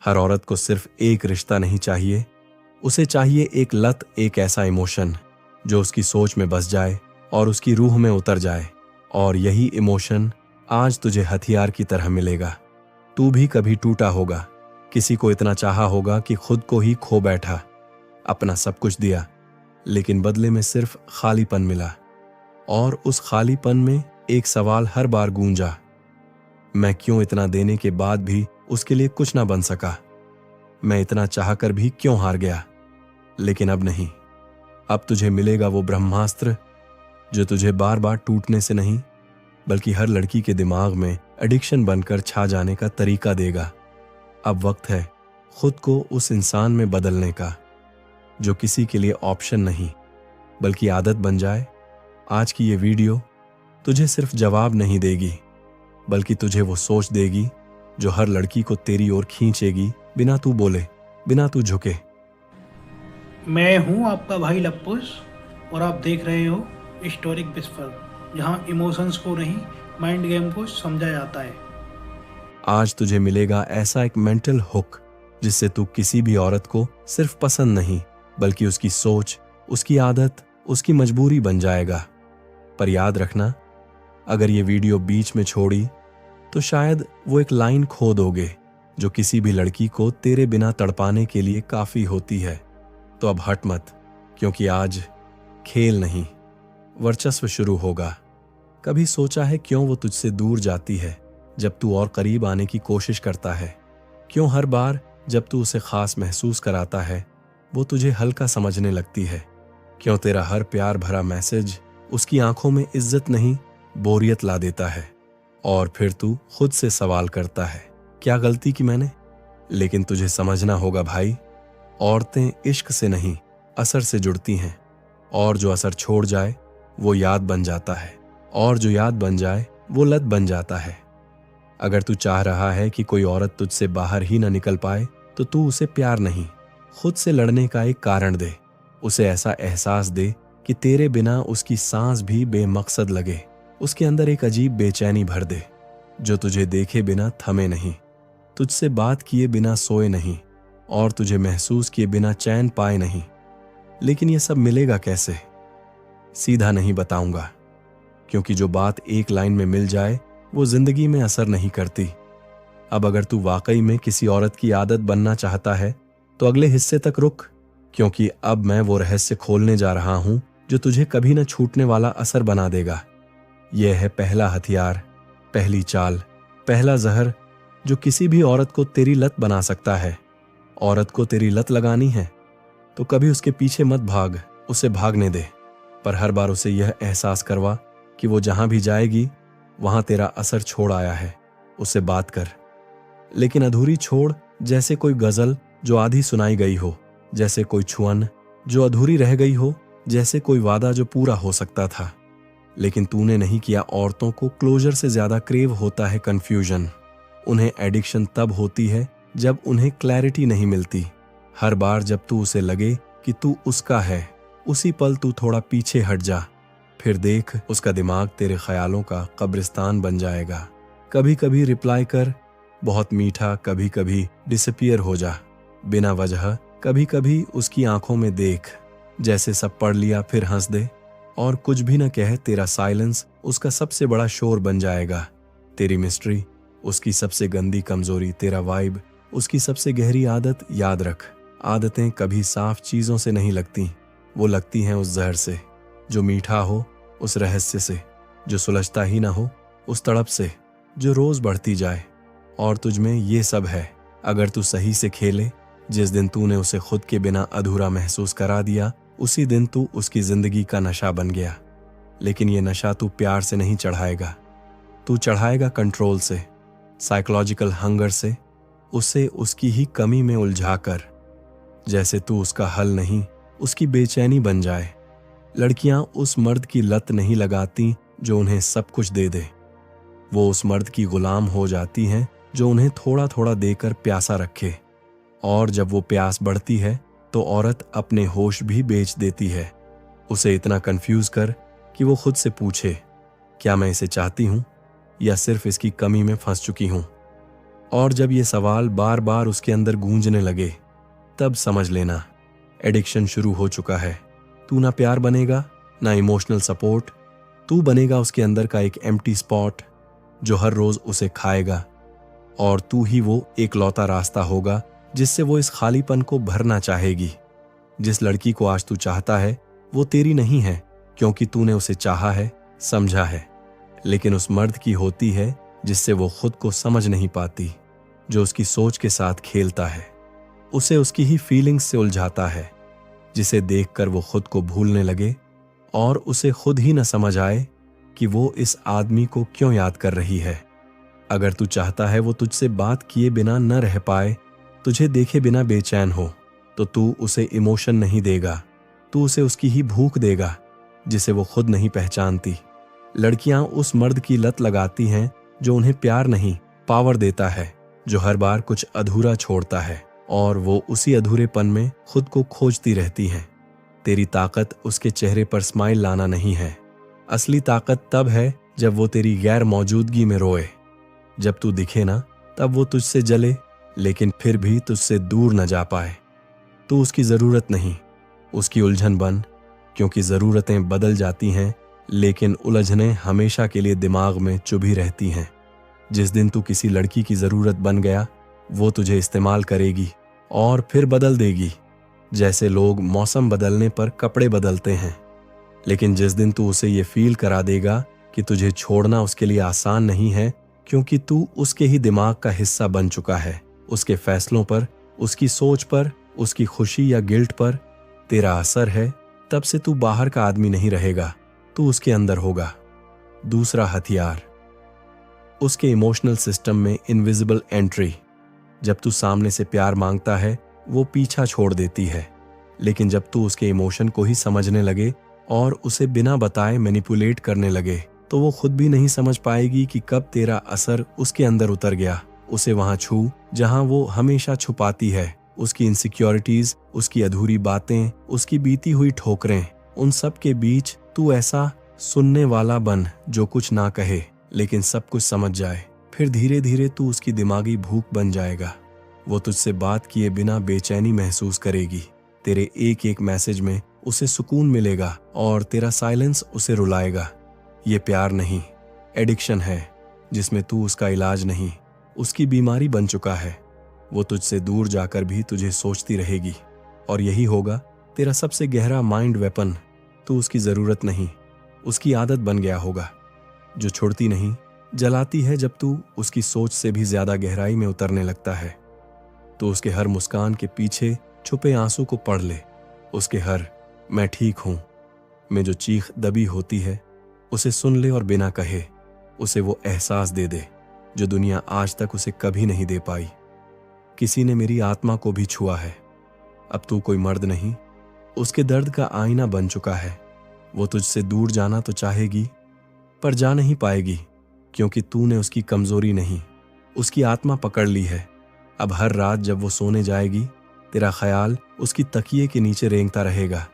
हर औरत को सिर्फ एक रिश्ता नहीं चाहिए, उसे चाहिए एक लत, एक ऐसा इमोशन जो उसकी सोच में बस जाए और उसकी रूह में उतर जाए। और यही इमोशन आज तुझे हथियार की तरह मिलेगा। तू भी कभी टूटा होगा, किसी को इतना चाहा होगा कि खुद को ही खो बैठा, अपना सब कुछ दिया, लेकिन बदले में सिर्फ खालीपन मिला। और उस खालीपन में एक सवाल हर बार गूंजा, मैं क्यों इतना देने के बाद भी उसके लिए कुछ ना बन सका? मैं इतना चाहकर भी क्यों हार गया? लेकिन अब नहीं, अब तुझे मिलेगा वो ब्रह्मास्त्र जो तुझे बार बार टूटने से नहीं, बल्कि हर लड़की के दिमाग में एडिक्शन बनकर छा जाने का तरीका देगा। अब वक्त है खुद को उस इंसान में बदलने का जो किसी के लिए ऑप्शन नहीं बल्कि आदत बन जाए। आज की ये वीडियो तुझे सिर्फ जवाब नहीं देगी, बल्कि तुझे वो सोच देगी जो हर लड़की को तेरी ओर खींचेगी, बिना तू बोले, बिना तू झुके। मैं हूं आपका भाई लप्पुस और आप देख रहे हो हिस्टोरिक विस्पर, जहां इमोशंस को नहीं, माइंड गेम को समझा जाता है। आज तुझे मिलेगा ऐसा एक मेंटल हुक जिससे तू किसी भी औरत को सिर्फ पसंद नहीं बल्कि उसकी सोच, उसकी आदत, उसकी मजबूरी बन जाएगा। पर याद रखना, अगर ये वीडियो बीच में छोड़ी तो शायद वो एक लाइन खो दोगे जो किसी भी लड़की को तेरे बिना तड़पाने के लिए काफी होती है। तो अब हट मत, क्योंकि आज खेल नहीं, वर्चस्व शुरू होगा। कभी सोचा है क्यों वो तुझसे दूर जाती है जब तू और करीब आने की कोशिश करता है? क्यों हर बार जब तू उसे खास महसूस कराता है वो तुझे हल्का समझने लगती है? क्यों तेरा हर प्यार भरा मैसेज उसकी आंखों में इज्जत नहीं, बोरियत ला देता है? और फिर तू खुद से सवाल करता है, क्या गलती की मैंने? लेकिन तुझे समझना होगा भाई, औरतें इश्क से नहीं, असर से जुड़ती हैं। और जो असर छोड़ जाए वो याद बन जाता है, और जो याद बन जाए वो लत बन जाता है। अगर तू चाह रहा है कि कोई औरत तुझसे बाहर ही ना निकल पाए, तो तू उसे प्यार नहीं, खुद से लड़ने का एक कारण दे। उसे ऐसा एहसास दे कि तेरे बिना उसकी सांस भी बेमकसद लगे। उसके अंदर एक अजीब बेचैनी भर दे जो तुझे देखे बिना थमे नहीं, तुझसे बात किए बिना सोए नहीं, और तुझे महसूस किए बिना चैन पाए नहीं। लेकिन ये सब मिलेगा कैसे? सीधा नहीं बताऊंगा, क्योंकि जो बात एक लाइन में मिल जाए वो जिंदगी में असर नहीं करती। अब अगर तू वाकई में किसी औरत की आदत बनना चाहता है तो अगले हिस्से तक रुक, क्योंकि अब मैं वो रहस्य खोलने जा रहा हूं जो तुझे कभी न छूटने वाला असर बना देगा। यह है पहला हथियार, पहली चाल, पहला जहर जो किसी भी औरत को तेरी लत बना सकता है। औरत को तेरी लत लगानी है तो कभी उसके पीछे मत भाग, उसे भागने दे, पर हर बार उसे यह एहसास करवा कि वो जहां भी जाएगी वहां तेरा असर छोड़ आया है। उससे बात कर, लेकिन अधूरी छोड़, जैसे कोई गजल जो आधी सुनाई गई हो, जैसे कोई छुअन जो अधूरी रह गई हो, जैसे कोई वादा जो पूरा हो सकता था लेकिन तूने नहीं किया। औरतों को क्लोजर से ज्यादा क्रेव होता है कंफ्यूजन। उन्हें एडिक्शन तब होती है जब उन्हें क्लैरिटी नहीं मिलती। हर बार जब तू उसे लगे कि तू उसका है, उसी पल तू थोड़ा पीछे हट जा, फिर देख उसका दिमाग तेरे ख्यालों का कब्रिस्तान बन जाएगा। कभी कभी रिप्लाई कर, बहुत मीठा, कभी कभी डिसअपीयर हो जा बिना वजह। कभी कभी उसकी आंखों में देख जैसे सब पढ़ लिया, फिर हंस दे और कुछ भी न कहे। तेरा साइलेंस उसका सबसे बड़ा शोर बन जाएगा। तेरी मिस्ट्री उसकी सबसे गंदी कमजोरी, तेरा वाइब उसकी सबसे गहरी आदत। याद रख, आदतें कभी साफ चीजों से नहीं लगती, वो लगती हैं उस जहर से जो मीठा हो, उस रहस्य से जो सुलझता ही ना हो, उस तड़प से जो रोज बढ़ती जाए। और तुझमें ये सब है अगर तू सही से खेले। जिस दिन तूने उसे खुद के बिना अधूरा महसूस करा दिया, उसी दिन तू उसकी जिंदगी का नशा बन गया। लेकिन ये नशा तू प्यार से नहीं चढ़ाएगा, तू चढ़ाएगा कंट्रोल से, साइकोलॉजिकल हंगर से, उसे उसकी ही कमी में उलझाकर। जैसे तू उसका हल नहीं, उसकी बेचैनी बन जाए। लड़कियां उस मर्द की लत नहीं लगाती जो उन्हें सब कुछ दे दे, वो उस मर्द की गुलाम हो जाती हैं जो उन्हें थोड़ा थोड़ा देकर प्यासा रखे। और जब वो प्यास बढ़ती है तो औरत अपने होश भी बेच देती है। उसे इतना कंफ्यूज कर कि वो खुद से पूछे, क्या मैं इसे चाहती हूं या सिर्फ इसकी कमी में फंस चुकी हूं? और जब ये सवाल बार बार उसके अंदर गूंजने लगे, तब समझ लेना एडिक्शन शुरू हो चुका है। तू ना प्यार बनेगा, ना इमोशनल सपोर्ट। तू बनेगा उसके अंदर का एक एम्प्टी स्पॉट जो हर रोज उसे खाएगा, और तू ही वो एक लौता रास्ता होगा जिससे वो इस खालीपन को भरना चाहेगी। जिस लड़की को आज तू चाहता है वो तेरी नहीं है, क्योंकि तूने उसे चाहा है, समझा है, लेकिन उस मर्द की होती है जिससे वो खुद को समझ नहीं पाती, जो उसकी सोच के साथ खेलता है, उसे उसकी ही फीलिंग्स से उलझाता है, जिसे देखकर वो खुद को भूलने लगे और उसे खुद ही न समझ आए कि वो इस आदमी को क्यों याद कर रही है। अगर तू चाहता है वो तुझसे बात किए बिना न रह पाए, तुझे देखे बिना बेचैन हो, तो तू उसे इमोशन नहीं देगा, तू उसे उसकी ही भूख देगा जिसे वो खुद नहीं पहचानती। लड़कियां उस मर्द की लत लगाती हैं जो उन्हें प्यार नहीं, पावर देता है, जो हर बार कुछ अधूरा छोड़ता है, और वो उसी अधूरेपन में खुद को खोजती रहती हैं। तेरी ताकत उसके चेहरे पर स्माइल लाना नहीं है। असली ताकत तब है जब वो तेरी गैर मौजूदगी में रोए। जब तू दिखे ना, तब वो तुझसे जले, लेकिन फिर भी तुझसे दूर न जा पाए। तू उसकी जरूरत नहीं, उसकी उलझन बन, क्योंकि जरूरतें बदल जाती हैं, लेकिन उलझनें हमेशा के लिए दिमाग में चुभी रहती हैं। जिस दिन तू किसी लड़की की जरूरत बन गया, वो तुझे इस्तेमाल करेगी और फिर बदल देगी, जैसे लोग मौसम बदलने पर कपड़े बदलते हैं। लेकिन जिस दिन तू उसे ये फील करा देगा कि तुझे छोड़ना उसके लिए आसान नहीं है, क्योंकि तू उसके ही दिमाग का हिस्सा बन चुका है, उसके फैसलों पर, उसकी सोच पर, उसकी खुशी या गिल्ट पर तेरा असर है, तब से तू बाहर का आदमी नहीं रहेगा, तू उसके अंदर होगा। दूसरा हथियार, उसके इमोशनल सिस्टम में इनविजिबल एंट्री। जब तू सामने से प्यार मांगता है, वो पीछा छोड़ देती है, लेकिन जब तू उसके इमोशन को ही समझने लगे और उसे बिना बताए मैनिपुलेट करने लगे, तो वो खुद भी नहीं समझ पाएगी कि कब तेरा असर उसके अंदर उतर गया। उसे वहां छू जहां वो हमेशा छुपाती है, उसकी इनसिक्योरिटीज, उसकी अधूरी बातें, उसकी बीती हुई ठोकरें। उन सब के बीच तू ऐसा सुनने वाला बन जो कुछ ना कहे, लेकिन सब कुछ समझ जाए। फिर धीरे धीरे तू उसकी दिमागी भूख बन जाएगा। वो तुझसे बात किए बिना बेचैनी महसूस करेगी। तेरे एक एक मैसेज में उसे सुकून मिलेगा और तेरा साइलेंस उसे रुलाएगा। ये प्यार नहीं, एडिक्शन है, जिसमें तू उसका इलाज नहीं, उसकी बीमारी बन चुका है। वो तुझसे दूर जाकर भी तुझे सोचती रहेगी, और यही होगा तेरा सबसे गहरा माइंड वेपन। तू उसकी जरूरत नहीं, उसकी आदत बन गया होगा, जो छोड़ती नहीं, जलाती है जब तू उसकी सोच से भी ज्यादा गहराई में उतरने लगता है। तो उसके हर मुस्कान के पीछे छुपे आंसू को पढ़ ले। उसके हर मैं ठीक हूं में जो चीख दबी होती है, उसे सुन ले और बिना कहे उसे वो एहसास दे दे जो दुनिया आज तक उसे कभी नहीं दे पाई। किसी ने मेरी आत्मा को भी छुआ है। अब तू कोई मर्द नहीं, उसके दर्द का आईना बन चुका है। वो तुझसे दूर जाना तो चाहेगी, पर जा नहीं पाएगी, क्योंकि तूने उसकी कमजोरी नहीं, उसकी आत्मा पकड़ ली है। अब हर रात जब वो सोने जाएगी, तेरा ख्याल उसकी तकिए के नीचे रेंगता रहेगा।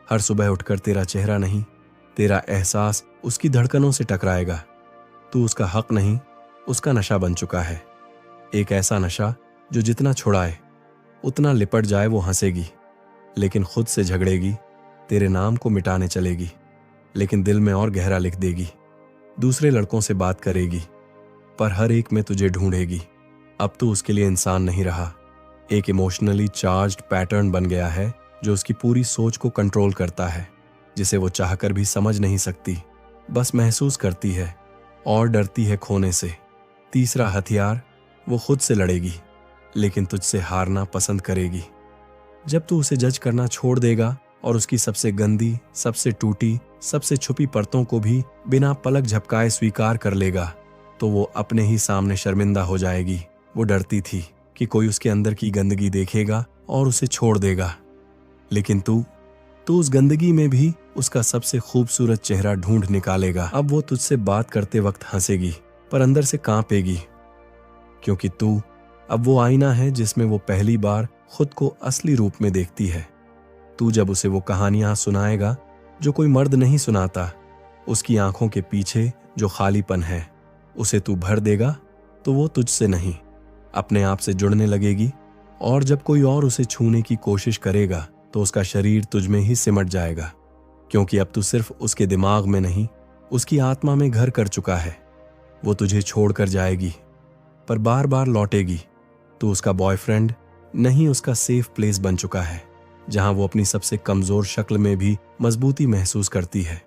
हर सुबह उठकर तेरा चेहरा नहीं, तेरा एहसास उसकी धड़कनों से टकराएगा। तू उसका हक नहीं, उसका नशा बन चुका है। एक ऐसा नशा जो जितना छुड़ाए उतना लिपट जाए। वो हंसेगी, लेकिन खुद से झगड़ेगी, तेरे नाम को मिटाने चलेगी, लेकिन दिल में और गहरा लिख देगी। दूसरे लड़कों से बात करेगी, पर हर एक में तुझे ढूंढेगी। अब तू उसके लिए इंसान नहीं रहा, एक इमोशनली चार्ज्ड पैटर्न बन गया है जो उसकी पूरी सोच को कंट्रोल करता है, जिसे वो चाहकर भी समझ नहीं सकती, बस महसूस करती है और डरती है खोने से। तीसरा हथियार, वो खुद से लड़ेगी, लेकिन तुझसे हारना पसंद करेगी। जब तू उसे जज करना छोड़ देगा और उसकी सबसे गंदी, सबसे टूटी, सबसे छुपी परतों को भी बिना पलक झपकाए स्वीकार कर लेगा, तो वो अपने ही सामने शर्मिंदा हो जाएगी। वो डरती थी कि कोई उसके अंदर की गंदगी देखेगा और उसे छोड़ देगा, लेकिन तू उस गंदगी में भी उसका सबसे खूबसूरत चेहरा ढूंढ निकालेगा। अब वो तुझसे बात करते वक्त हंसेगी, पर अंदर से कांपेगी, क्योंकि तू अब वो आईना है जिसमें वो पहली बार खुद को असली रूप में देखती है। तू जब उसे वो कहानियां सुनाएगा जो कोई मर्द नहीं सुनाता, उसकी आंखों के पीछे जो खालीपन है, उसे तू भर देगा, तो वो तुझसे नहीं, अपने आप से जुड़ने लगेगी, और जब कोई और उसे छूने की कोशिश करेगा तो उसका शरीर तुझ में ही सिमट जाएगा, क्योंकि अब तू सिर्फ उसके दिमाग में नहीं, उसकी आत्मा में घर कर चुका है। वो तुझे छोड़कर जाएगी, पर बार बार लौटेगी। तू उसका बॉयफ्रेंड नहीं, उसका सेफ प्लेस बन चुका है, जहां वो अपनी सबसे कमजोर शक्ल में भी मजबूती महसूस करती है।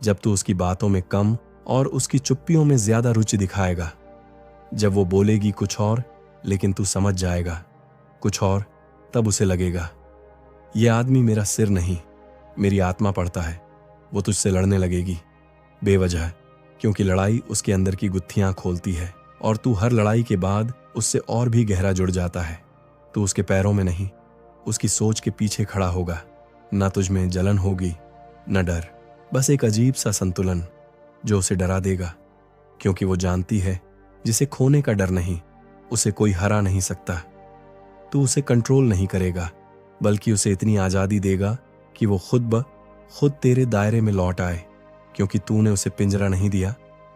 जब तू उसकी बातों में कम और उसकी चुप्पियों में ज्यादा रुचि दिखाएगा, जब वो बोलेगी कुछ और लेकिन तू समझ जाएगा कुछ और, तब उसे लगेगा ये आदमी मेरा सिर नहीं, मेरी आत्मा पढ़ता है। वो तुझसे लड़ने लगेगी बेवजह, क्योंकि लड़ाई उसके अंदर की गुत्थियां खोलती है, और तू हर लड़ाई के बाद उससे और भी गहरा जुड़ जाता है। तू उसके पैरों में नहीं, उसकी सोच के पीछे खड़ा होगा। ना तुझ में जलन होगी, न डर, बस एक अजीब सा संतुलन जो उसे डरा देगा, क्योंकि वो जानती है जिसे खोने का डर नहीं, उसे कोई हरा नहीं सकता। तू उसे कंट्रोल नहीं करेगा, बल्कि उसे इतनी आजादी देगा कि वो खुद तेरे दायरे में लौट आए, क्योंकि तूने उसे पिंजरा नहीं दिया,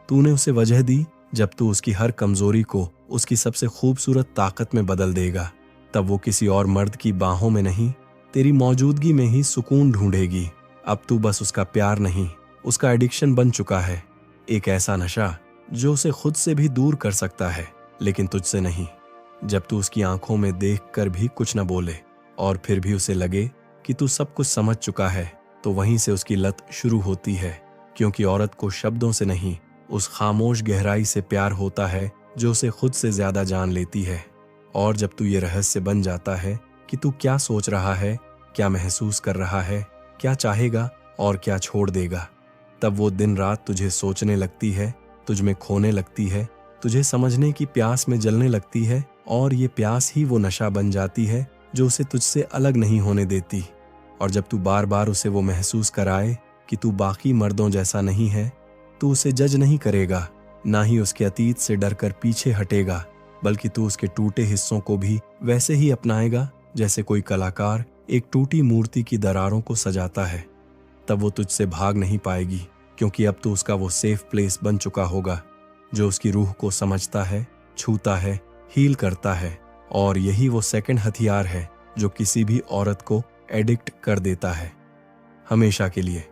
तूने उसे वजह दी। जब तू उसकी हर कमजोरी को उसकी सबसे खूबसूरत ताकत में बदल देगा, तब वो किसी और मर्द की बाहों में नहीं, तेरी मौजूदगी में ही सुकून ढूंढेगी। अब तू बस उसका प्यार नहीं, उसका एडिक्शन बन चुका है, एक ऐसा नशा जो उसे खुद से भी दूर कर सकता है, लेकिन तुझसे नहीं। जब तू उसकी आंखों में देखकर भी कुछ न बोले, और फिर भी उसे लगे कि तू सब कुछ समझ चुका है, तो वहीं से उसकी लत शुरू होती है, क्योंकि औरत को शब्दों से नहीं, उस खामोश गहराई से प्यार होता है जो उसे खुद से ज्यादा जान लेती है। और जब तू ये रहस्य बन जाता है कि तू क्या सोच रहा है, क्या महसूस कर रहा है, क्या चाहेगा और क्या छोड़ देगा, तब वो दिन रात तुझे सोचने लगती है, तुझ में खोने लगती है, तुझे समझने की प्यास में जलने लगती है, और ये प्यास ही वो नशा बन जाती है जो उसे तुझसे अलग नहीं होने देती। और जब तू बार बार उसे वो महसूस कराए कि तू बाकी मर्दों जैसा नहीं है, तू उसे जज नहीं करेगा, ना ही उसके अतीत से डरकर पीछे हटेगा, बल्कि तू उसके टूटे हिस्सों को भी वैसे ही अपनाएगा जैसे कोई कलाकार एक टूटी मूर्ति की दरारों को सजाता है। तब वो तुझसे भाग नहीं पाएगी, क्योंकि अब तू उसका वो सेफ प्लेस बन चुका होगा जो उसकी रूह को समझता है, छूता है, हील करता है। और यही वो सेकंड हथियार है जो किसी भी औरत को एडिक्ट कर देता है, हमेशा के लिए।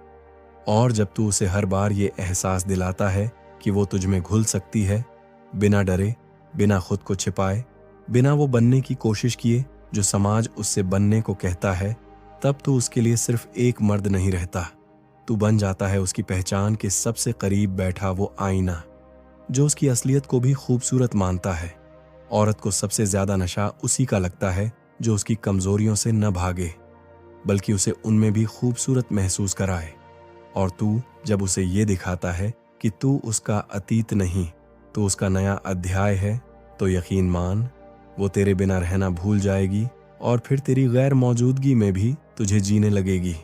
और जब तू उसे हर बार ये एहसास दिलाता है कि वो तुझ में घुल सकती है, बिना डरे, बिना खुद को छिपाए, बिना वो बनने की कोशिश किए जो समाज उससे बनने को कहता है, तब तू उसके लिए सिर्फ एक मर्द नहीं रहता, तू बन जाता है उसकी पहचान के सबसे करीब बैठा वो आईना, जो उसकी असलियत को भी खूबसूरत मानता है। औरत को सबसे ज्यादा नशा उसी का लगता है जो उसकी कमजोरियों से न भागे, बल्कि उसे उनमें भी खूबसूरत महसूस कराए। और तू जब उसे ये दिखाता है कि तू उसका अतीत नहीं, तू उसका नया अध्याय है, तो यकीन मान वो तेरे बिना रहना भूल जाएगी, और फिर तेरी गैर मौजूदगी में भी तुझे जीने लगेगी।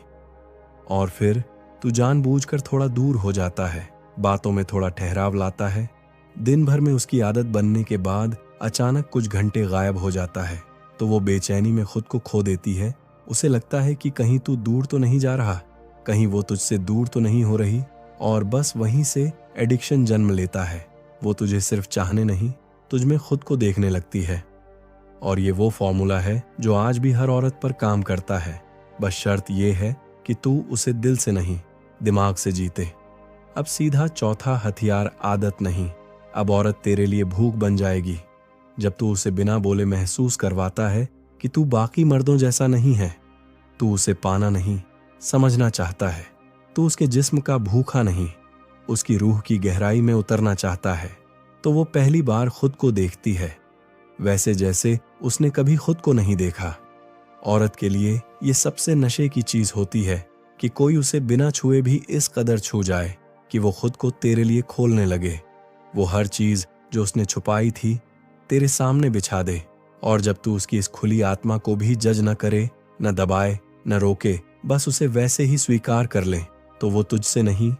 और फिर तू जानबूझकर थोड़ा दूर हो जाता है, बातों में थोड़ा ठहराव लाता है। दिन भर में उसकी आदत बनने के बाद अचानक कुछ घंटे गायब हो जाता है, तो वो बेचैनी में खुद को खो देती है। उसे लगता है कि कहीं तू दूर तो नहीं जा रहा, कहीं वो तुझसे दूर तो नहीं हो रही, और बस वहीं से एडिक्शन जन्म लेता है। वो तुझे सिर्फ चाहने नहीं, तुझ में खुद को देखने लगती है। और ये वो फॉर्मूला है जो आज भी हर औरत पर काम करता है, बस शर्त ये है कि तू उसे दिल से नहीं, दिमाग से जीते। अब सीधा चौथा हथियार आदत नहीं, अब औरत तेरे लिए भूख बन जाएगी। जब तू उसे बिना बोले महसूस करवाता है कि तू बाकी मर्दों जैसा नहीं है, तू उसे पाना नहीं, समझना चाहता है, तू उसके जिस्म का भूखा नहीं, उसकी रूह की गहराई में उतरना चाहता है, तो वो पहली बार खुद को देखती है वैसे जैसे उसने कभी खुद को नहीं देखा। औरत के लिए ये सबसे नशे की चीज होती है कि कोई उसे बिना छुए भी इस कदर छू जाए कि वो खुद को तेरे लिए खोलने लगे। वो हर चीज जो उसने छुपाई थी तेरे सामने बिछा दे, और जब तू उसकी इस खुली आत्मा को भी जज न करे, न दबाए, न रोके, बस उसे वैसे ही स्वीकार कर ले, तो वो तुझसे नहीं,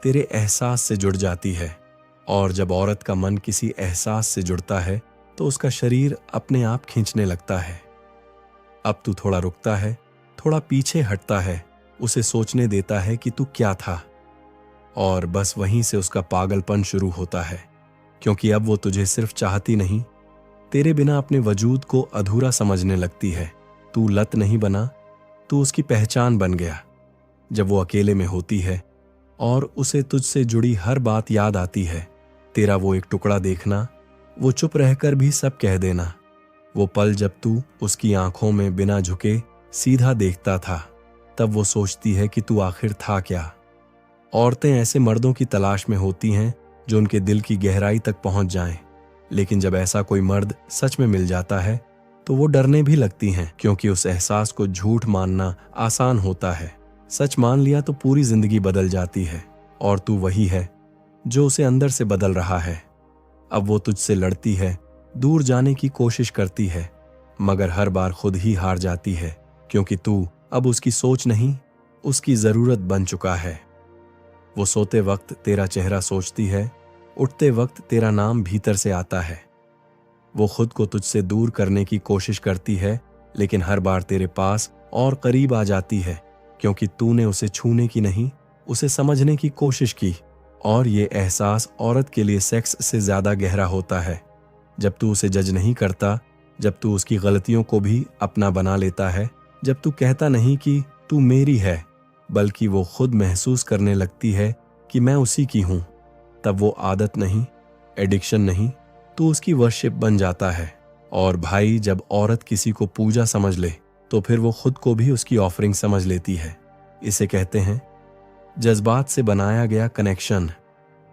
तेरे एहसास से जुड़ जाती है। और जब औरत का मन किसी एहसास से जुड़ता है तो उसका शरीर अपने आप खींचने लगता है। अब तू थोड़ा रुकता है, थोड़ा पीछे हटता है, उसे सोचने देता है कि तू क्या था, और बस वहीं से उसका पागलपन शुरू होता है, क्योंकि अब वो तुझे सिर्फ चाहती नहीं, तेरे बिना अपने वजूद को अधूरा समझने लगती है। तू लत नहीं बना, तू उसकी पहचान बन गया। जब वो अकेले में होती है और उसे तुझसे जुड़ी हर बात याद आती है, तेरा वो एक टुकड़ा देखना, वो चुप रहकर भी सब कह देना, वो पल जब तू उसकी आंखों में बिना झुके सीधा देखता था, तब वो सोचती है कि तू आखिर था क्या। औरतें ऐसे मर्दों की तलाश में होती हैं जो उनके दिल की गहराई तक पहुंच जाएं, लेकिन जब ऐसा कोई मर्द सच में मिल जाता है तो वो डरने भी लगती हैं, क्योंकि उस एहसास को झूठ मानना आसान होता है। सच मान लिया तो पूरी जिंदगी बदल जाती है, और तू वही है जो उसे अंदर से बदल रहा है। अब वो तुझसे लड़ती है, दूर जाने की कोशिश करती है, मगर हर बार खुद ही हार जाती है, क्योंकि तू अब उसकी सोच नहीं, उसकी जरूरत बन चुका है। वो सोते वक्त तेरा चेहरा सोचती है, उठते वक्त तेरा नाम भीतर से आता है। वो खुद को तुझसे दूर करने की कोशिश करती है, लेकिन हर बार तेरे पास और करीब आ जाती है, क्योंकि तूने उसे छूने की नहीं, उसे समझने की कोशिश की। और ये एहसास औरत के लिए सेक्स से ज्यादा गहरा होता है। जब तू उसे जज नहीं करता, जब तू उसकी गलतियों को भी अपना बना लेता है, जब तू कहता नहीं कि तू मेरी है, बल्कि वो खुद महसूस करने लगती है कि मैं उसी की हूं, तब वो आदत नहीं, एडिक्शन नहीं, तू उसकी वर्शिप बन जाता है। और भाई, जब औरत किसी को पूजा समझ ले तो फिर वो खुद को भी उसकी ऑफरिंग समझ लेती है। इसे कहते हैं जज्बात से बनाया गया कनेक्शन,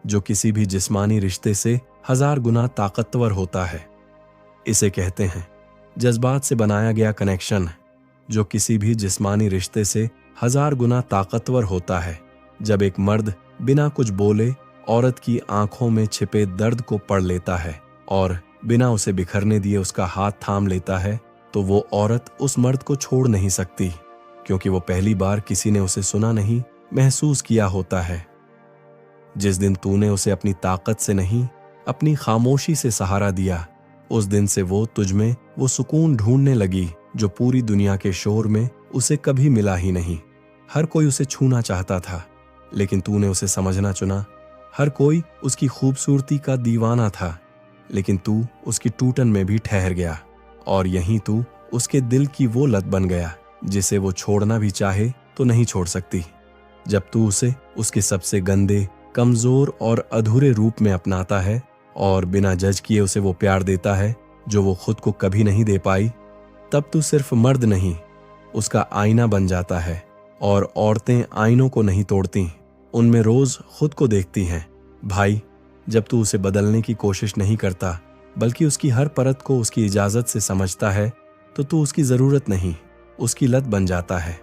जो किसी भी जिस्मानी रिश्ते से 1000 गुना ताकतवर होता है। इसे कहते हैं जज्बात से बनाया गया कनेक्शन, जो किसी भी जिस्मानी रिश्ते से 1000 गुना ताकतवर होता है। जब एक मर्द बिना कुछ बोले औरत की आंखों में छिपे दर्द को पढ़ लेता है और बिना उसे बिखरने दिए उसका हाथ थाम लेता है, तो वो औरत उस मर्द को छोड़ नहीं सकती, क्योंकि वो पहली बार किसी ने उसे सुना नहीं, महसूस किया होता है। जिस दिन तूने उसे अपनी ताकत से नहीं, अपनी खामोशी से सहारा दिया, उस दिन से वो तुझमें वो सुकून ढूंढने लगी जो पूरी दुनिया के शोर में उसे कभी मिला ही नहीं। हर कोई उसे छूना चाहता था, लेकिन तूने उसे समझना चुना। हर कोई उसकी खूबसूरती का दीवाना था, लेकिन तू उसकी टूटन में भी ठहर गया, और यहीं तू उसके दिल की वो लत बन गया जिसे वो छोड़ना भी चाहे तो नहीं छोड़ सकती। जब तू उसे उसके सबसे गंदे, कमजोर और अधूरे रूप में अपनाता है और बिना जज किए उसे वो प्यार देता है जो वो खुद को कभी नहीं दे पाई, तब तू सिर्फ मर्द नहीं, उसका आईना बन जाता है। और औरतें आईनों को नहीं तोड़ती, उनमें रोज खुद को देखती हैं। भाई, जब तू उसे बदलने की कोशिश नहीं करता, बल्कि उसकी हर परत को उसकी इजाजत से समझता है, तो तू उसकी जरूरत नहीं, उसकी लत बन जाता है।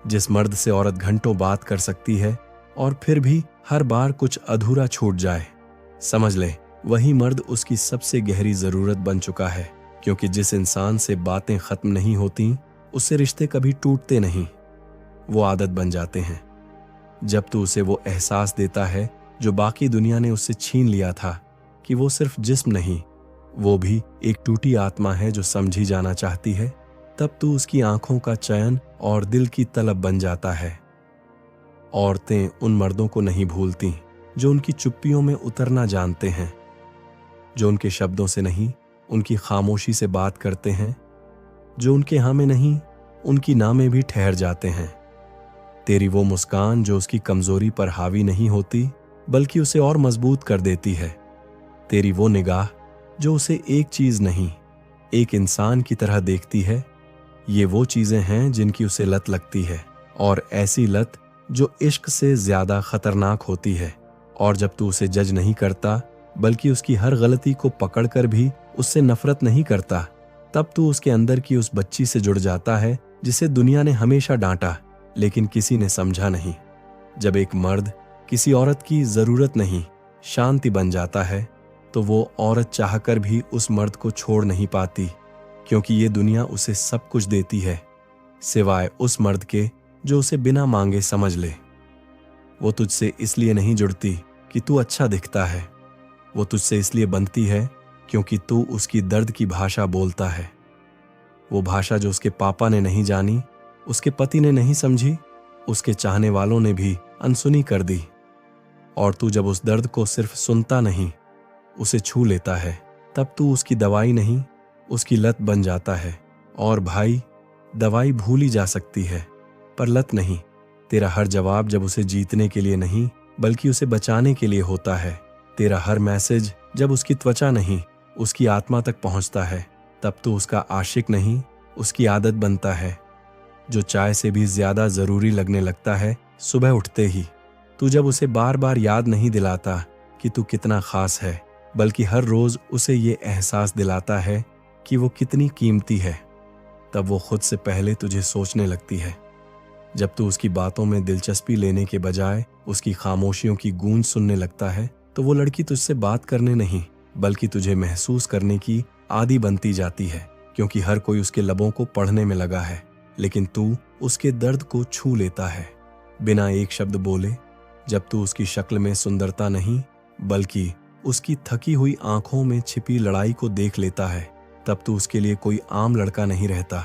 जिस मर्द से औरत घंटों बात कर सकती है और फिर भी हर बार कुछ अधूरा छूट जाए, समझ ले वही मर्द उसकी सबसे गहरी जरूरत बन चुका है, क्योंकि जिस इंसान से बातें खत्म नहीं होती, उससे रिश्ते कभी टूटते नहीं, वो आदत बन जाते हैं। जब तू उसे वो एहसास देता है जो बाकी दुनिया ने उससे छीन लिया था, कि वो सिर्फ जिस्म नहीं, वो भी एक टूटी आत्मा है जो समझी जाना चाहती है, तब तू उसकी आंखों का चयन और दिल की तलब बन जाता है। औरतें उन मर्दों को नहीं भूलती जो उनकी चुप्पियों में उतरना जानते हैं, जो उनके शब्दों से नहीं, उनकी खामोशी से बात करते हैं, जो उनके हाँ में नहीं, उनकी ना में भी ठहर जाते हैं। तेरी वो मुस्कान जो उसकी कमजोरी पर हावी नहीं होती, बल्कि उसे और मजबूत कर देती है। तेरी वो निगाह जो उसे एक चीज नहीं, एक इंसान की तरह देखती है। ये वो चीजें हैं जिनकी उसे लत लगती है, और ऐसी लत जो इश्क से ज्यादा खतरनाक होती है। और जब तू उसे जज नहीं करता, बल्कि उसकी हर गलती को पकड़कर भी उससे नफरत नहीं करता, तब तू उसके अंदर की उस बच्ची से जुड़ जाता है जिसे दुनिया ने हमेशा डांटा, लेकिन किसी ने समझा नहीं। जब एक मर्द किसी औरत की जरूरत नहीं, शांति बन जाता है, तो वो औरत चाहकर भी उस मर्द को छोड़ नहीं पाती, क्योंकि ये दुनिया उसे सब कुछ देती है, सिवाय उस मर्द के जो उसे बिना मांगे समझ ले। वो तुझसे इसलिए नहीं जुड़ती कि तू अच्छा दिखता है, वो तुझसे इसलिए बनती है क्योंकि तू उसकी दर्द की भाषा बोलता है। वो भाषा जो उसके पापा ने नहीं जानी, उसके पति ने नहीं समझी, उसके चाहने वालों ने भी अनसुनी कर दी। और तू जब उस दर्द को सिर्फ सुनता नहीं, उसे छू लेता है, तब तू उसकी दवाई नहीं, उसकी लत बन जाता है। और भाई, दवाई भूली जा सकती है, पर लत नहीं। तेरा हर जवाब जब उसे जीतने के लिए नहीं, बल्कि उसे बचाने के लिए होता है। तेरा हर मैसेज जब उसकी त्वचा नहीं, उसकी आत्मा तक पहुंचता है, तब तो उसका आशिक नहीं, उसकी आदत बनता है। जो चाय से भी ज्यादा जरूरी लगने लगता है सुबह उठते ही। तू जब उसे बार बार याद नहीं दिलाता कि तू कितना खास है, बल्कि हर रोज उसे ये एहसास दिलाता है कि वो कितनी कीमती है, तब वो खुद से पहले तुझे सोचने लगती है। जब तू उसकी बातों में दिलचस्पी लेने के बजाय उसकी खामोशियों की गूंज सुनने लगता है, तो वो लड़की तुझसे बात करने नहीं, बल्कि तुझे महसूस करने की आदी बनती जाती है, क्योंकि हर कोई उसके लबों को पढ़ने में लगा है, लेकिन तू उसके दर्द को छू लेता है बिना एक शब्द बोले। जब तू उसकी शक्ल में सुंदरता नहीं, बल्कि उसकी थकी हुई आंखों में छिपी लड़ाई को देख लेता है, तब तू उसके लिए कोई आम लड़का नहीं रहता,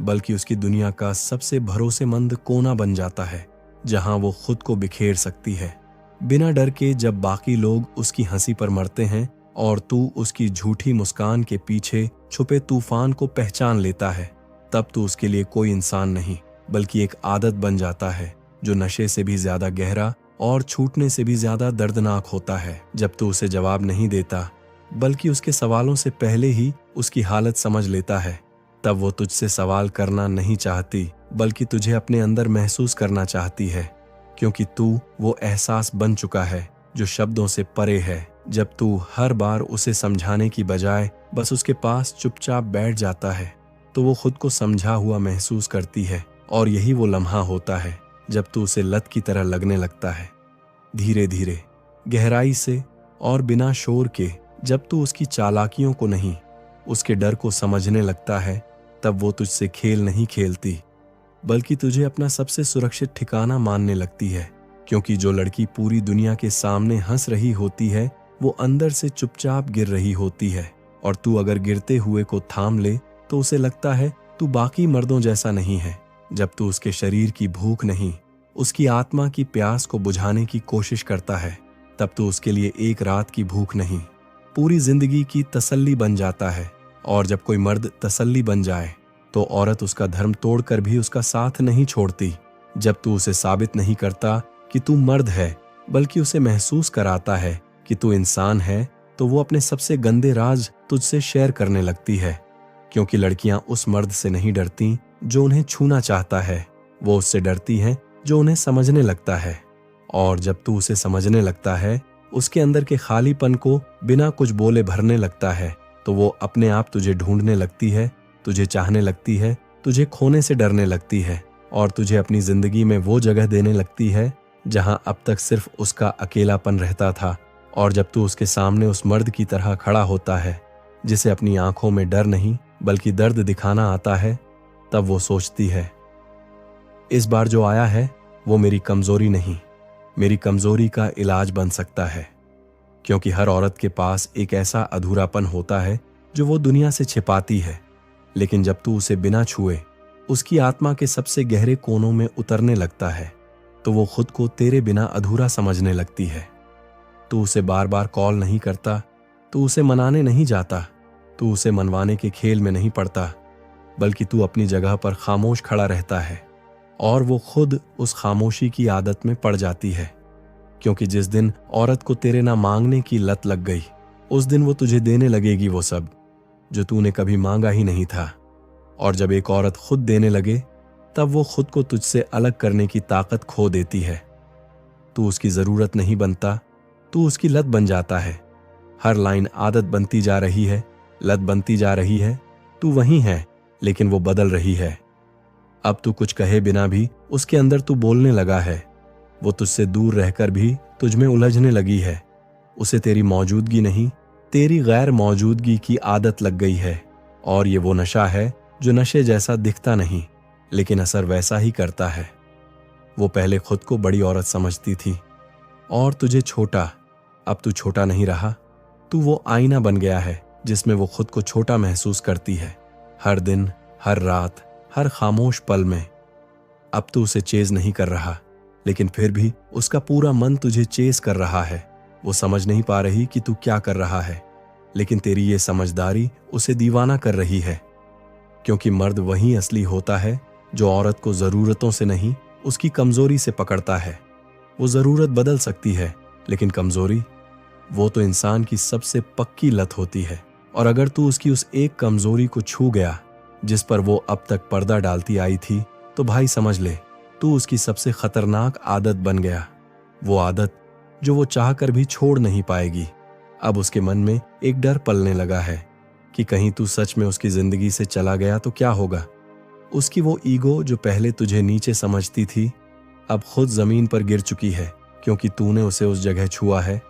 बल्कि उसकी दुनिया का सबसे भरोसेमंद कोना बन जाता है, जहां वो खुद को बिखेर सकती है बिना डर के। जब बाकी लोग उसकी हंसी पर मरते हैं और तू उसकी झूठी मुस्कान के पीछे छुपे तूफान को पहचान लेता है, तब तू उसके लिए कोई इंसान नहीं, बल्कि एक आदत बन जाता है, जो नशे से भी ज्यादा गहरा और छूटने से भी ज्यादा दर्दनाक होता है। जब तू उसे जवाब नहीं देता, बल्कि उसके सवालों से पहले ही उसकी हालत समझ लेता है, तब वो तुझसे सवाल करना नहीं चाहती, बल्कि तुझे अपने अंदर महसूस करना चाहती है, क्योंकि तू वो एहसास बन चुका है जो शब्दों से परे है। जब तू हर बार उसे समझाने की बजाय बस उसके पास चुपचाप बैठ जाता है, तो वो खुद को समझा हुआ महसूस करती है, और यही वो लम्हा होता है जब तू उसे लत की तरह लगने लगता है। धीरे धीरे, गहराई से और बिना शोर के, जब तू उसकी चालाकियों को नहीं, उसके डर को समझने लगता है, तब वो तुझसे खेल नहीं खेलती, बल्कि तुझे अपना सबसे सुरक्षित ठिकाना मानने लगती है। क्योंकि जो लड़की पूरी दुनिया के सामने हंस रही होती है, वो अंदर से चुपचाप गिर रही होती है, और तू अगर गिरते हुए को थाम ले तो उसे लगता है तू बाकी मर्दों जैसा नहीं है। जब तू उसके शरीर की भूख नहीं, उसकी आत्मा की प्यास को बुझाने की कोशिश करता है, तब तू उसके लिए एक रात की भूख नहीं, पूरी जिंदगी की तसल्ली बन जाता है। और जब कोई मर्द तसल्ली बन जाए, तो औरत उसका धर्म तोड़कर भी उसका साथ नहीं छोड़ती। जब तू उसे साबित नहीं करता कि तू मर्द है, बल्कि उसे महसूस कराता है कि तू इंसान है, तो वो अपने सबसे गंदे राज तुझसे शेयर करने लगती है। क्योंकि लड़कियां उस मर्द से नहीं डरती जो उन्हें छूना चाहता है, वो उससे डरती हैं जो उन्हें समझने लगता है। और जब तू उसे समझने लगता है, उसके अंदर के खालीपन को बिना कुछ बोले भरने लगता है, तो वो अपने आप तुझे ढूंढने लगती है, तुझे चाहने लगती है, तुझे खोने से डरने लगती है, और तुझे अपनी जिंदगी में वो जगह देने लगती है जहां अब तक सिर्फ उसका अकेलापन रहता था। और जब तू उसके सामने उस मर्द की तरह खड़ा होता है जिसे अपनी आंखों में डर नहीं बल्कि दर्द दिखाना आता है, तब वो सोचती है, इस बार जो आया है वो मेरी कमजोरी नहीं, मेरी कमजोरी का इलाज बन सकता है। क्योंकि हर औरत के पास एक ऐसा अधूरापन होता है जो वो दुनिया से छिपाती है, लेकिन जब तू उसे बिना छुए उसकी आत्मा के सबसे गहरे कोनों में उतरने लगता है, तो वो खुद को तेरे बिना अधूरा समझने लगती है। तू उसे बार बार कॉल नहीं करता, तू उसे मनाने नहीं जाता, तू उसे मनवाने के खेल में नहीं पड़ता, बल्कि तू अपनी जगह पर खामोश खड़ा रहता है, और वो खुद उस खामोशी की आदत में पड़ जाती है। क्योंकि जिस दिन औरत को तेरे ना मांगने की लत लग गई, उस दिन वो तुझे देने लगेगी वो सब जो तूने कभी मांगा ही नहीं था। और जब एक औरत खुद देने लगे, तब वो खुद को तुझसे अलग करने की ताकत खो देती है। तू उसकी जरूरत नहीं बनता, तू उसकी लत बन जाता है। हर लाइन आदत बनती जा रही है, लत बनती जा रही है। तू वही है, लेकिन वो बदल रही है। अब तू कुछ कहे बिना भी उसके अंदर तू बोलने लगा है। वो तुझसे दूर रहकर भी तुझ में उलझने लगी है। उसे तेरी मौजूदगी नहीं, तेरी गैर मौजूदगी की आदत लग गई है। और ये वो नशा है जो नशे जैसा दिखता नहीं, लेकिन असर वैसा ही करता है। वो पहले खुद को बड़ी औरत समझती थी और तुझे छोटा। अब तू छोटा नहीं रहा, तू वो आईना बन गया है जिसमें वो खुद को छोटा महसूस करती है, हर दिन, हर रात, हर खामोश पल में। अब तू उसे चेज नहीं कर रहा, लेकिन फिर भी उसका पूरा मन तुझे चेज कर रहा है। वो समझ नहीं पा रही कि तू क्या कर रहा है, लेकिन तेरी ये समझदारी उसे दीवाना कर रही है, क्योंकि मर्द वही असली होता है जो औरत को जरूरतों से नहीं, उसकी कमजोरी से पकड़ता है। वो जरूरत बदल सकती है, लेकिन कमजोरी, वो तो इंसान की सबसे पक्की लत होती है। और अगर तू उसकी उस एक कमजोरी को छू गया जिस पर वो अब तक पर्दा डालती आई थी, तो भाई समझ ले, तू उसकी सबसे खतरनाक आदत बन गया। वो आदत जो वो चाहकर भी छोड़ नहीं पाएगी। अब उसके मन में एक डर पलने लगा है कि कहीं तू सच में उसकी जिंदगी से चला गया तो क्या होगा। उसकी वो ईगो जो पहले तुझे नीचे समझती थी, अब खुद जमीन पर गिर चुकी है, क्योंकि तूने उसे उस जगह छुआ है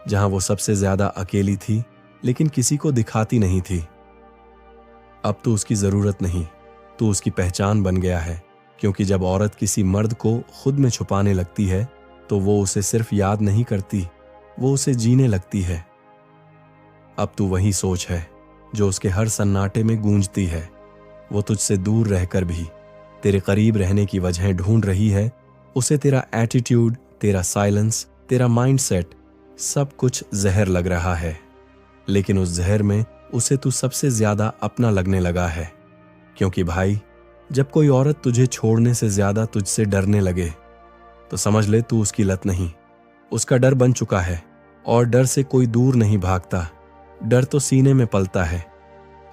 जहां वो सबसे ज्यादा अकेली थी, लेकिन किसी को दिखाती नहीं थी। अब तो उसकी जरूरत नहीं, तू उसकी पहचान बन गया है, क्योंकि जब औरत किसी मर्द को खुद में छुपाने लगती है तो वो उसे सिर्फ याद नहीं करती, वो उसे जीने लगती है। अब तू वही सोच है जो उसके हर सन्नाटे में गूंजती है। वो तुझसे दूर रहकर भी तेरे करीब रहने की वजह ढूंढ रही है। उसे तेरा एटीट्यूड, तेरा साइलेंस, तेरा माइंडसेट, सब कुछ जहर लग रहा है, लेकिन उस जहर में उसे तू सबसे ज्यादा अपना लगने लगा है। क्योंकि भाई, जब कोई औरत तुझे छोड़ने से ज्यादा तुझसे डरने लगे तो समझ ले तू उसकी लत नहीं, उसका डर बन चुका है। और डर से कोई दूर नहीं भागता, डर तो सीने में पलता है।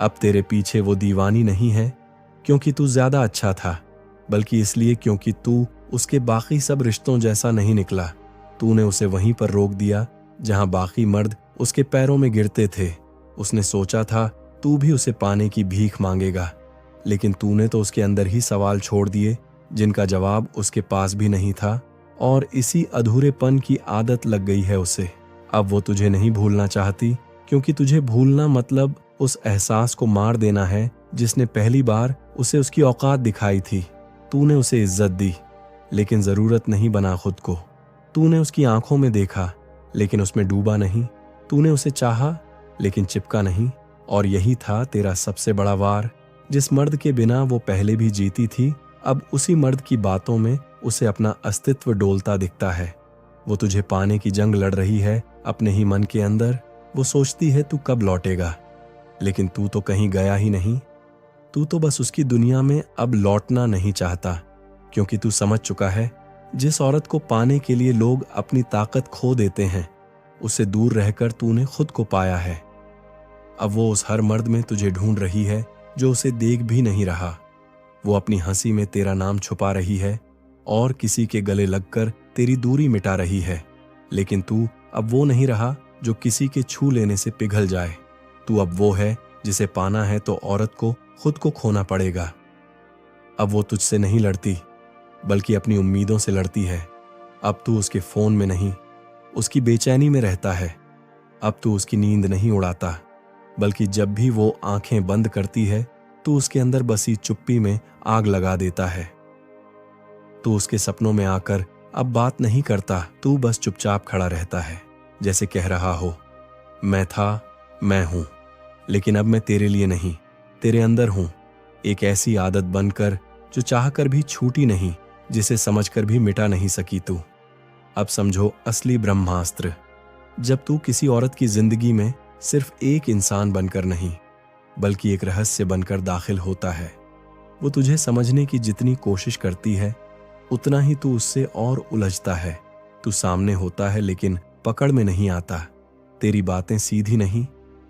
अब तेरे पीछे वो दीवानी नहीं है क्योंकि तू ज्यादा अच्छा था, बल्कि इसलिए क्योंकि तू उसके बाकी सब रिश्तों जैसा नहीं निकला। तूने उसे वहीं पर रोक दिया जहां बाकी मर्द उसके पैरों में गिरते थे। उसने सोचा था तू भी उसे पाने की भीख मांगेगा, लेकिन तूने तो उसके अंदर ही सवाल छोड़ दिए जिनका जवाब उसके पास भी नहीं था, और इसी अधूरेपन की आदत लग गई है उसे। अब वो तुझे नहीं भूलना चाहती, क्योंकि तुझे भूलना मतलब उस एहसास को मार देना है जिसने पहली बार उसे उसकी औकात दिखाई थी। तूने उसे इज्जत दी, लेकिन जरूरत नहीं बना खुद को। तूने उसकी आंखों में देखा, लेकिन उसमें डूबा नहीं। तूने उसे चाहा, लेकिन चिपका नहीं। और यही था तेरा सबसे बड़ा वार। जिस मर्द के बिना वो पहले भी जीती थी, अब उसी मर्द की बातों में उसे अपना अस्तित्व डोलता दिखता है। वो तुझे पाने की जंग लड़ रही है अपने ही मन के अंदर। वो सोचती है तू कब लौटेगा, लेकिन तू तो कहीं गया ही नहीं। तू तो बस उसकी दुनिया में अब लौटना नहीं चाहता, क्योंकि तू समझ चुका है जिस औरत को पाने के लिए लोग अपनी ताकत खो देते हैं, उससे दूर रहकर तूने खुद को पाया है। अब वो उस हर मर्द में तुझे ढूंढ रही है जो उसे देख भी नहीं रहा। वो अपनी हंसी में तेरा नाम छुपा रही है और किसी के गले लगकर तेरी दूरी मिटा रही है। लेकिन तू अब वो नहीं रहा जो किसी के छू लेने से पिघल जाए। तू अब वो है जिसे पाना है तो औरत को खुद को खोना पड़ेगा। अब वो तुझसे नहीं लड़ती, बल्कि अपनी उम्मीदों से लड़ती है। अब तू उसके फोन में नहीं, उसकी बेचैनी में रहता है। अब तू उसकी नींद नहीं उड़ाता, बल्कि जब भी वो आंखें बंद करती है तू उसके अंदर बसी चुप्पी में आग लगा देता है। तू उसके सपनों में आकर अब बात नहीं करता, तू बस चुपचाप खड़ा रहता है, जैसे कह रहा हो, मैं था, मैं हूं, लेकिन अब मैं तेरे लिए नहीं, तेरे अंदर हूं। एक ऐसी आदत बनकर जो चाहकर भी छूटी नहीं, जिसे समझकर भी मिटा नहीं सकी तू। अब समझो असली ब्रह्मास्त्र, जब तू किसी औरत की जिंदगी में सिर्फ एक इंसान बनकर नहीं, बल्कि एक रहस्य बनकर दाखिल होता है। वो तुझे समझने की जितनी कोशिश करती है, उतना ही तू उससे और उलझता है। तू सामने होता है लेकिन पकड़ में नहीं आता। तेरी बातें सीधी नहीं,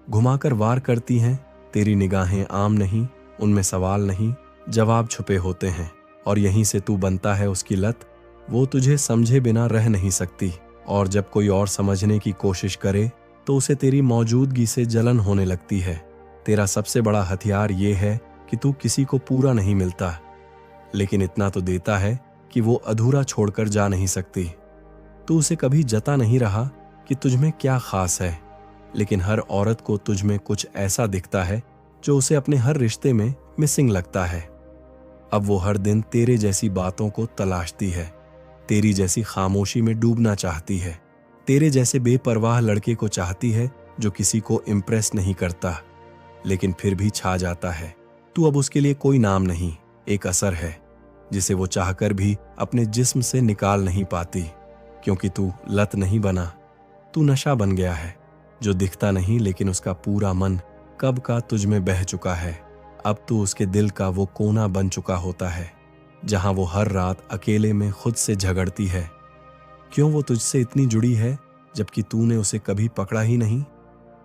घुमाकर वार करती हैं। तेरी निगाहें आम नहीं, उनमें सवाल नहीं, जवाब छुपे होते हैं। और यहीं से तू बनता है उसकी लत। वो तुझे समझे बिना रह नहीं सकती, और जब कोई और समझने की कोशिश करे तो उसे तेरी मौजूदगी से जलन होने लगती है। तेरा सबसे बड़ा हथियार ये है कि तू किसी को पूरा नहीं मिलता, लेकिन इतना तो देता है कि वो अधूरा छोड़कर जा नहीं सकती। तू उसे कभी जता नहीं रहा कि तुझमें क्या खास है, लेकिन हर औरत को तुझमें कुछ ऐसा दिखता है जो उसे अपने हर रिश्ते में मिसिंग लगता है। अब वो हर दिन तेरे जैसी बातों को तलाशती है, तेरी जैसी खामोशी में डूबना चाहती है, तेरे जैसे बेपरवाह लड़के को चाहती है जो किसी को इम्प्रेस नहीं करता, लेकिन फिर भी छा जाता है। तू अब उसके लिए कोई नाम नहीं, एक असर है जिसे वो चाहकर भी अपने जिस्म से निकाल नहीं पाती, क्योंकि तू लत नहीं बना, तू नशा बन गया है जो दिखता नहीं लेकिन उसका पूरा मन कब का तुझ में बह चुका है। अब तू उसके दिल का वो कोना बन चुका होता है जहां वो हर रात अकेले में खुद से झगड़ती है। क्यों वो तुझसे इतनी जुड़ी है जबकि तूने उसे कभी पकड़ा ही नहीं।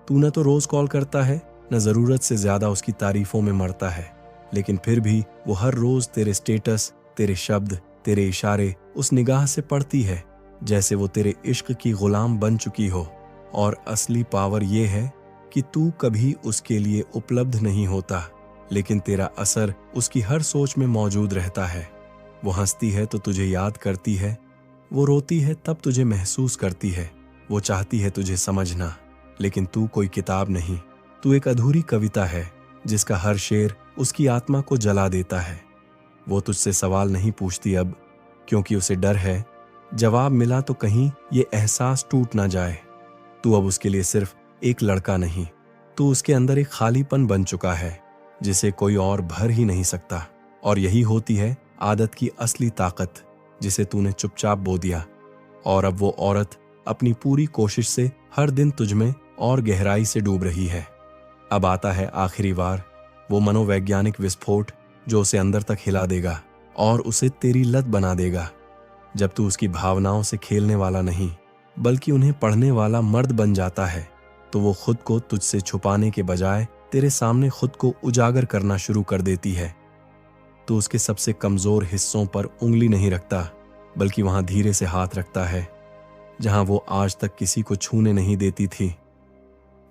तू न तो रोज कॉल करता है, न जरूरत से ज्यादा उसकी तारीफों में मरता है, लेकिन फिर भी वो हर रोज तेरे स्टेटस, तेरे शब्द, तेरे इशारे उस निगाह से पढ़ती है जैसे वो तेरे इश्क की गुलाम बन चुकी हो। और असली पावर ये है कि तू कभी उसके लिए उपलब्ध नहीं होता, लेकिन तेरा असर उसकी हर सोच में मौजूद रहता है। वो हंसती है तो तुझे याद करती है, वो रोती है तब तुझे महसूस करती है, वो चाहती है तुझे समझना, लेकिन तू कोई किताब नहीं, तू एक अधूरी कविता है जिसका हर शेर उसकी आत्मा को जला देता है। वो तुझसे सवाल नहीं पूछती अब, क्योंकि उसे डर है जवाब मिला तो कहीं ये एहसास टूट ना जाए। तू अब उसके लिए सिर्फ एक लड़का नहीं, तू उसके अंदर एक खालीपन बन चुका है जिसे कोई और भर ही नहीं सकता। और यही होती है आदत की असली ताकत, जिसे तूने चुपचाप बो दिया। और अब वो औरत अपनी पूरी कोशिश से हर दिन तुझमें और गहराई से डूब रही है। अब आता है आखिरी वार, वो मनोवैज्ञानिक विस्फोट जो उसे अंदर तक हिला देगा और उसे तेरी लत बना देगा। जब तू उसकी भावनाओं से खेलने वाला नहीं बल्कि उन्हें पढ़ने वाला मर्द बन जाता है, तो वो खुद को तुझसे छुपाने के बजाय तेरे सामने खुद को उजागर करना शुरू कर देती है। तू उसके सबसे कमजोर हिस्सों पर उंगली नहीं रखता, बल्कि वहां धीरे से हाथ रखता है जहां वो आज तक किसी को छूने नहीं देती थी।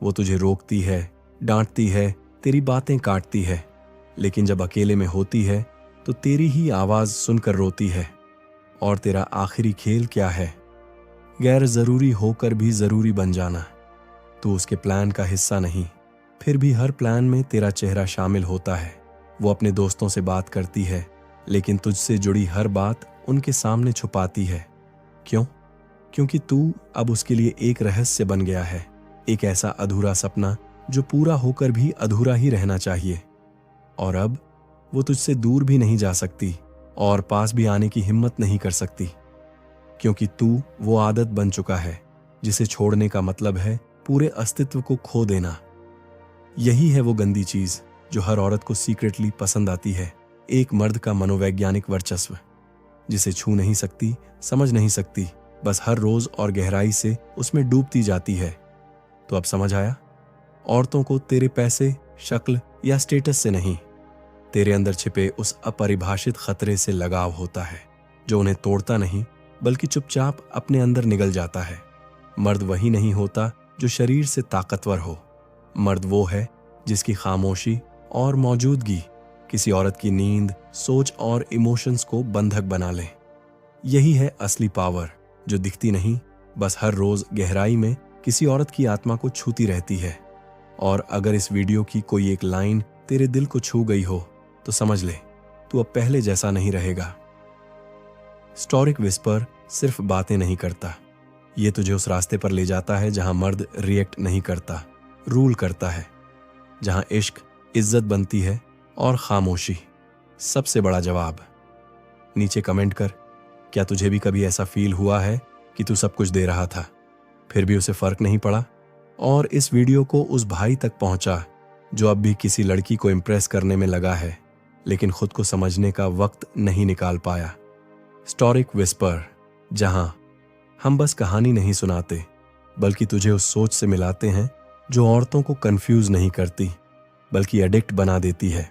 वो तुझे रोकती है, डांटती है, तेरी बातें काटती है, लेकिन जब अकेले में होती है तो तेरी ही आवाज सुनकर रोती है। और तेरा आखिरी खेल क्या है? गैर जरूरी होकर भी जरूरी बन जाना। तू उसके प्लान का हिस्सा नहीं, फिर भी हर प्लान में तेरा चेहरा शामिल होता है। वो अपने दोस्तों से बात करती है, लेकिन तुझसे जुड़ी हर बात उनके सामने छुपाती है। क्यों? क्योंकि तू अब उसके लिए एक रहस्य बन गया है, एक ऐसा अधूरा सपना जो पूरा होकर भी अधूरा ही रहना चाहिए। और अब वो तुझसे दूर भी नहीं जा सकती और पास भी आने की हिम्मत नहीं कर सकती, क्योंकि तू वो आदत बन चुका है जिसे छोड़ने का मतलब है पूरे अस्तित्व को खो देना। यही है वो गंदी चीज जो हर औरत को सीक्रेटली पसंद आती है, एक मर्द का मनोवैज्ञानिक वर्चस्व, जिसे छू नहीं सकती, समझ नहीं सकती, बस हर रोज और गहराई से उसमें डूबती जाती है। तो अब समझ आया? औरतों को तेरे पैसे, शक्ल या स्टेटस से नहीं, तेरे अंदर छिपे उस अपरिभाषित खतरे से लगाव होता है जो उन्हें तोड़ता नहीं बल्कि चुपचाप अपने अंदर निगल जाता है। मर्द वही नहीं होता जो शरीर से ताकतवर हो, मर्द वो है जिसकी खामोशी और मौजूदगी किसी औरत की नींद, सोच और इमोशंस को बंधक बना ले। यही है असली पावर, जो दिखती नहीं, बस हर रोज गहराई में किसी औरत की आत्मा को छूती रहती है। और अगर इस वीडियो की कोई एक लाइन तेरे दिल को छू गई हो तो समझ ले, तू अब पहले जैसा नहीं रहेगा। स्टोरिक विस्पर सिर्फ बातें नहीं करता, ये तुझे उस रास्ते पर ले जाता है जहां मर्द रिएक्ट नहीं करता, रूल करता है, जहां इश्क इज्जत बनती है और खामोशी सबसे बड़ा जवाब। नीचे कमेंट कर, क्या तुझे भी कभी ऐसा फील हुआ है कि तू सब कुछ दे रहा था फिर भी उसे फर्क नहीं पड़ा? और इस वीडियो को उस भाई तक पहुंचा जो अब भी किसी लड़की को इम्प्रेस करने में लगा है, लेकिन खुद को समझने का वक्त नहीं निकाल पाया। स्टोरिक विस्पर, जहां हम बस कहानी नहीं सुनाते बल्कि तुझे उस सोच से मिलाते हैं जो औरतों को कंफ्यूज नहीं करती बल्कि एडिक्ट बना देती है।